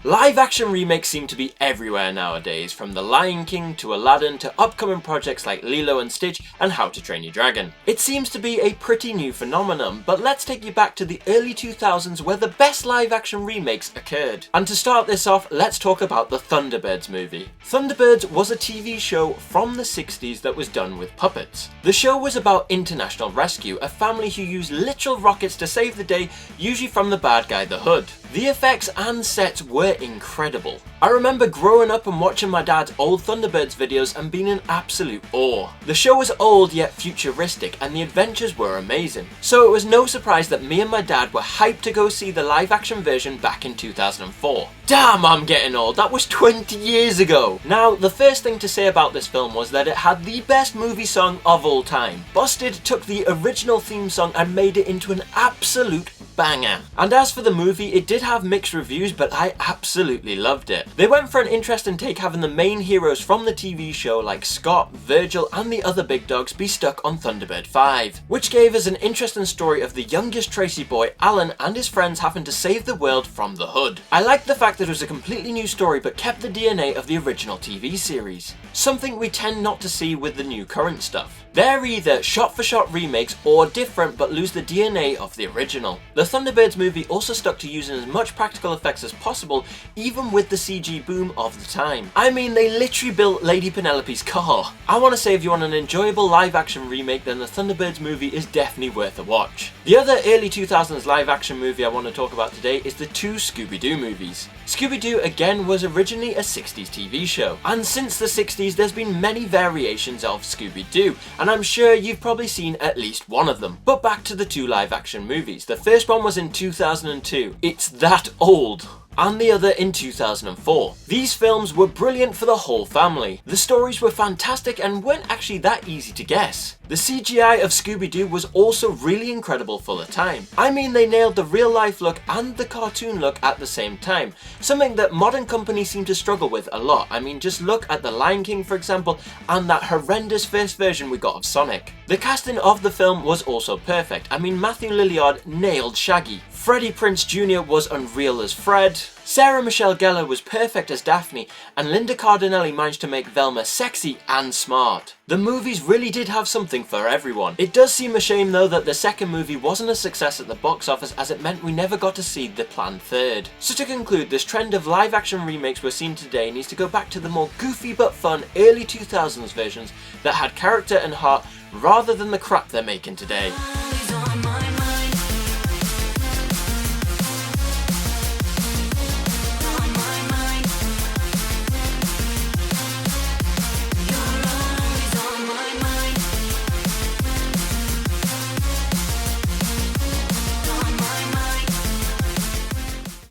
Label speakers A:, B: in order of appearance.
A: Live action remakes seem to be everywhere nowadays, from The Lion King to Aladdin to upcoming projects like Lilo and Stitch and How to Train Your Dragon. It seems to be a pretty new phenomenon, but let's take you back to the early 2000s where the best live action remakes occurred. And to start this off, let's talk about the Thunderbirds movie. Thunderbirds was a TV show from the 60s that was done with puppets. The show was about international rescue, a family who used literal rockets to save the day, usually from the bad guy, the Hood. The effects and sets were incredible. I remember growing up and watching my dad's old Thunderbirds videos and being in absolute awe. The show was old yet futuristic and the adventures were amazing. So it was no surprise that me and my dad were hyped to go see the live action version back in 2004. Damn, I'm getting old, that was 20 years ago! Now, the first thing to say about this film was that it had the best movie song of all time. Busted took the original theme song and made it into an absolute banger. And as for the movie, it did have mixed reviews, but I absolutely loved it. They went for an interesting take, having the main heroes from the TV show like Scott, Virgil and the other big dogs be stuck on Thunderbird 5, which gave us an interesting story of the youngest Tracy boy, Alan, and his friends having to save the world from the Hood. I liked the fact that it was a completely new story but kept the DNA of the original TV series, something we tend not to see with the new current stuff. They're either shot-for-shot remakes or different but lose the DNA of the original. The Thunderbirds movie also stuck to using as much practical effects as possible, even with the CG boom of the time. I mean, they literally built Lady Penelope's car. I want to say if you want an enjoyable live-action remake, then the Thunderbirds movie is definitely worth a watch. The other early 2000s live-action movie I want to talk about today is the two Scooby-Doo movies. Scooby-Doo again was originally a 60s TV show, and since the 60s there's been many variations of Scooby-Doo, and I'm sure you've probably seen at least one of them. But back to the two live action movies. The first one was in 2002. It's that old. And the other in 2004. These films were brilliant for the whole family. The stories were fantastic and weren't actually that easy to guess. The CGI of Scooby-Doo was also really incredible for the time. I mean, they nailed the real life look and the cartoon look at the same time, something that modern companies seem to struggle with a lot. I mean, just look at The Lion King for example, and that horrendous first version we got of Sonic. The casting of the film was also perfect. I mean, Matthew Lillard nailed Shaggy. Freddie Prinze Jr. was unreal as Fred. Sarah Michelle Gellar was perfect as Daphne, and Linda Cardinelli managed to make Velma sexy and smart. The movies really did have something for everyone. It does seem a shame though that the second movie wasn't a success at the box office, as it meant we never got to see the planned third. So to conclude, this trend of live action remakes we're seeing today needs to go back to the more goofy but fun early 2000s versions that had character and heart rather than the crap they're making today.